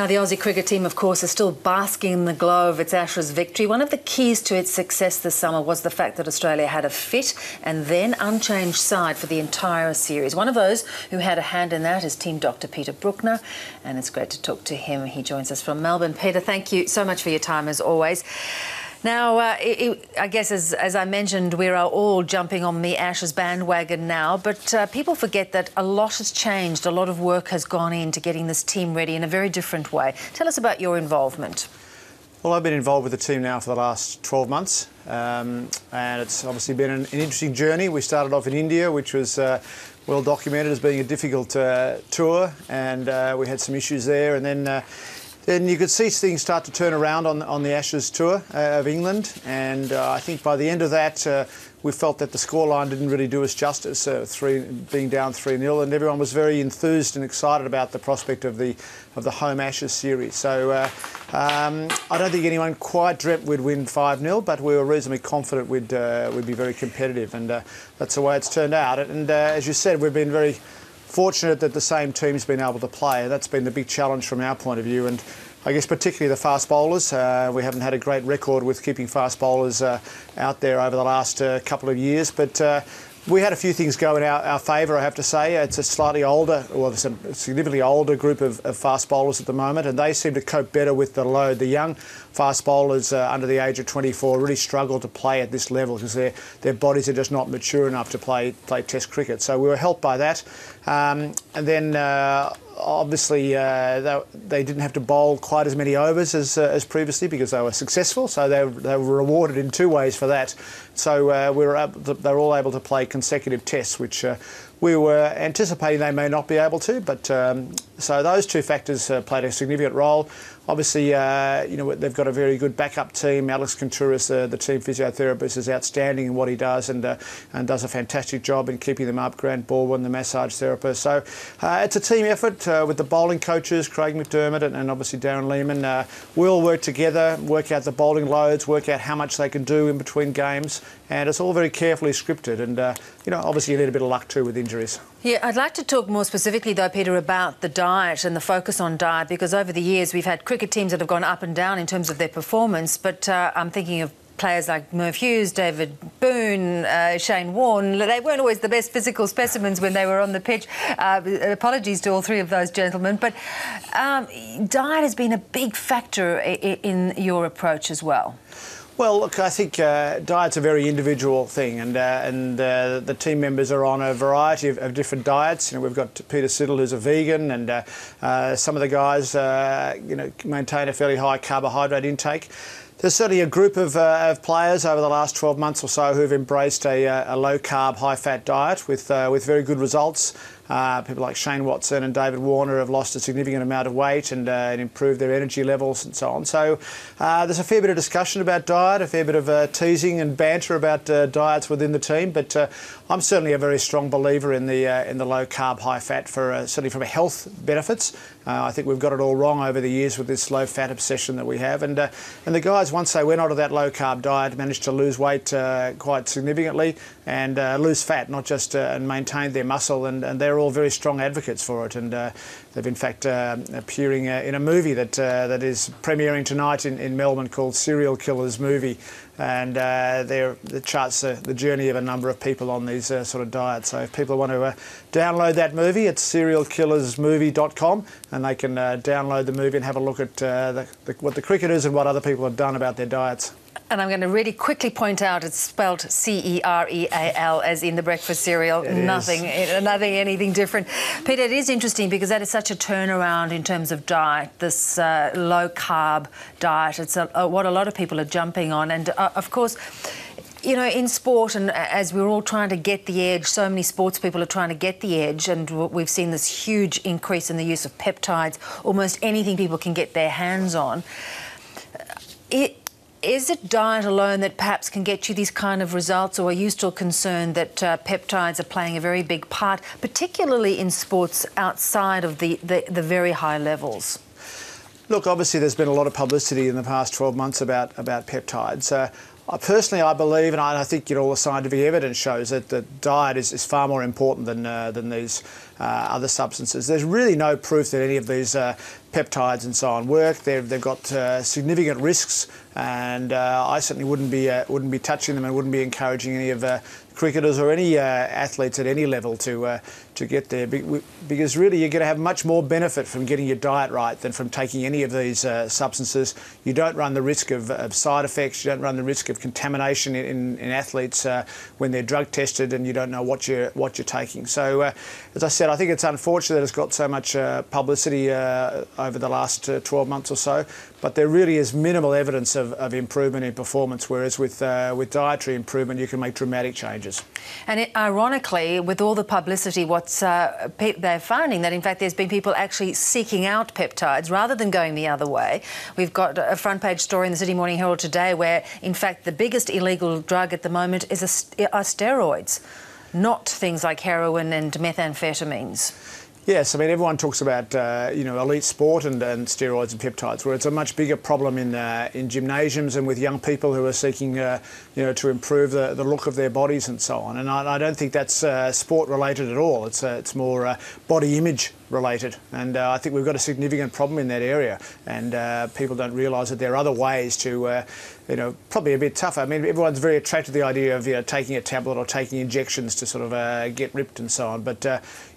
Now, the Aussie cricket team, of course, is still basking in the glow of its Ashes victory. One of the keys to its success this summer was the fact that Australia had a fit and then unchanged side for the entire series. One of those who had a hand in that is Team Dr. Peter Brukner, and it's great to talk to him. He joins us from Melbourne. Peter, thank you so much for your time, as always. Now, I guess, as I mentioned, we are all jumping on the Ashes bandwagon now, but people forget that a lot has changed. A lot of work has gone into getting this team ready in a very different way. Tell us about your involvement. Well, I've been involved with the team now for the last 12 months, and it's obviously been an interesting journey. We started off in India, which was well documented as being a difficult tour, and we had some issues there, and then you could see things start to turn around on the Ashes tour of England, and I think by the end of that we felt that the scoreline didn't really do us justice, being down 3-0, and everyone was very enthused and excited about the prospect of the home Ashes series. So I don't think anyone quite dreamt we'd win 5-0, but we were reasonably confident we'd be very competitive, and that's the way it's turned out. And as you said, we've been very fortunate that the same team's been able to play. That's been the big challenge from our point of view, and I guess particularly the fast bowlers. We haven't had a great record with keeping fast bowlers out there over the last couple of years, but we had a few things go in our favour, I have to say. It's a slightly older, well, it's a significantly older group of fast bowlers at the moment, and they seem to cope better with the load. The young fast bowlers under the age of 24 really struggle to play at this level because their bodies are just not mature enough to play Test cricket. So we were helped by that. And then obviously they didn't have to bowl quite as many overs as previously because they were successful, so they were rewarded in two ways for that. So they were all able to play consecutive tests, which we were anticipating they may not be able to, but so those two factors played a significant role. Obviously, you know, they've got a very good backup team. Alex Contouris, the team physiotherapist, is outstanding in what he does and does a fantastic job in keeping them up. Grant Baldwin, the massage therapist. So it's a team effort with the bowling coaches, Craig McDermott and obviously Darren Lehman. We all work together, work out the bowling loads, work out how much they can do in between games, and it's all very carefully scripted. And you know, obviously you need a bit of luck too with injuries. Yeah, I'd like to talk more specifically, though, Peter, about the diet and the focus on diet, because over the years we've had cricket teams that have gone up and down in terms of their performance, but I'm thinking of players like Merv Hughes, David Boone, Shane Warne. They weren't always the best physical specimens when they were on the pitch. Apologies to all three of those gentlemen, but diet has been a big factor in your approach as well. Well, look, I think diet's a very individual thing, and the team members are on a variety of different diets. You know, we've got Peter Siddle, who's a vegan, and some of the guys, you know, maintain a fairly high carbohydrate intake. There's certainly a group of players over the last 12 months or so who've embraced a low-carb, high-fat diet with very good results. People like Shane Watson and David Warner have lost a significant amount of weight and improved their energy levels and so on. So there's a fair bit of discussion about diet, a fair bit of teasing and banter about diets within the team. But I'm certainly a very strong believer in the low-carb, high-fat for certainly from a health benefits. I think we've got it all wrong over the years with this low-fat obsession that we have. And the guys, once they went onto that low-carb diet, managed to lose weight quite significantly and lose fat, not just and maintain their muscle. And they're all very strong advocates for it. And they've in fact appearing in a movie that is premiering tonight in Melbourne called Serial Killers Movie. And it charts the journey of a number of people on these sort of diets. So if people want to download that movie, it's serialkillersmovie.com, and they can download the movie and have a look at what the cricketers and what other people have done about their diets. And I'm going to really quickly point out it's spelled C-E-R-E-A-L, as in the breakfast cereal. Nothing, anything different. Peter, it is interesting because that is such a turnaround in terms of diet, this low-carb diet. It's what a lot of people are jumping on. And, of course, you know, in sport, and as we're all trying to get the edge, so many sports people are trying to get the edge, and we've seen this huge increase in the use of peptides, almost anything people can get their hands on. Is it diet alone that perhaps can get you these kind of results, or are you still concerned that peptides are playing a very big part, particularly in sports outside of the very high levels? Look, obviously there's been a lot of publicity in the past 12 months about peptides. Personally, I believe, and I think all the scientific evidence shows that diet is far more important than these other substances. There's really no proof that any of these peptides and so on work. They've got significant risks, and I certainly wouldn't be touching them and wouldn't be encouraging any of cricketers or any athletes at any level to get there, because really you're going to have much more benefit from getting your diet right than from taking any of these substances. You don't run the risk of side effects. You don't run the risk of contamination in athletes when they're drug tested and you don't know what you're taking. So as I said, I think it's unfortunate that it's got so much publicity over the last 12 months or so, but there really is minimal evidence of improvement in performance, whereas with dietary improvement you can make dramatic changes. And ironically, with all the publicity, they're finding that in fact there's been people actually seeking out peptides rather than going the other way. We've got a front page story in the Sydney Morning Herald today where in fact the biggest illegal drug at the moment are steroids, not things like heroin and methamphetamines. Yes, I mean, everyone talks about elite sport and steroids and peptides, where it's a much bigger problem in gymnasiums and with young people who are seeking to improve the look of their bodies and so on. And I don't think that's sport related at all. It's more body image related, and I think we've got a significant problem in that area, and people don't realise that there are other ways to probably a bit tougher. I mean, everyone's very attracted to the idea of taking a tablet or taking injections to sort of get ripped and so on, but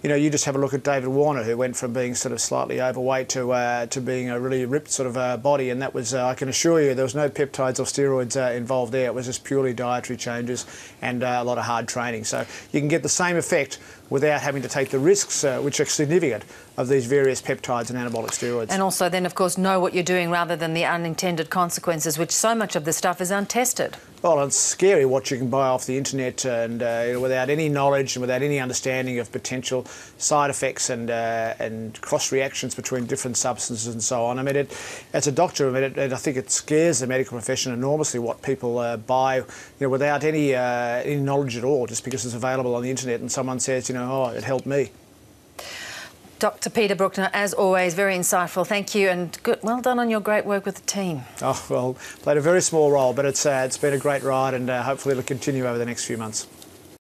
you just have a look at David Warner, who went from being sort of slightly overweight to being a really ripped sort of body, and that was, I can assure you, there was no peptides or steroids involved there. It was just purely dietary changes and a lot of hard training. So you can get the same effect without having to take the risks, which are significant, of these various peptides and anabolic steroids. And also then, of course, know what you're doing rather than the unintended consequences, which so much of the stuff is untested. Well, it's scary what you can buy off the internet and without any knowledge and without any understanding of potential side effects and cross reactions between different substances and so on. I mean, as a doctor, I think it scares the medical profession enormously what people buy, without any knowledge at all, just because it's available on the internet and someone says, oh, it helped me. Dr. Peter Brukner, as always, very insightful. Thank you, and well done on your great work with the team. Oh, well, played a very small role, but it's been a great ride, and hopefully it'll continue over the next few months.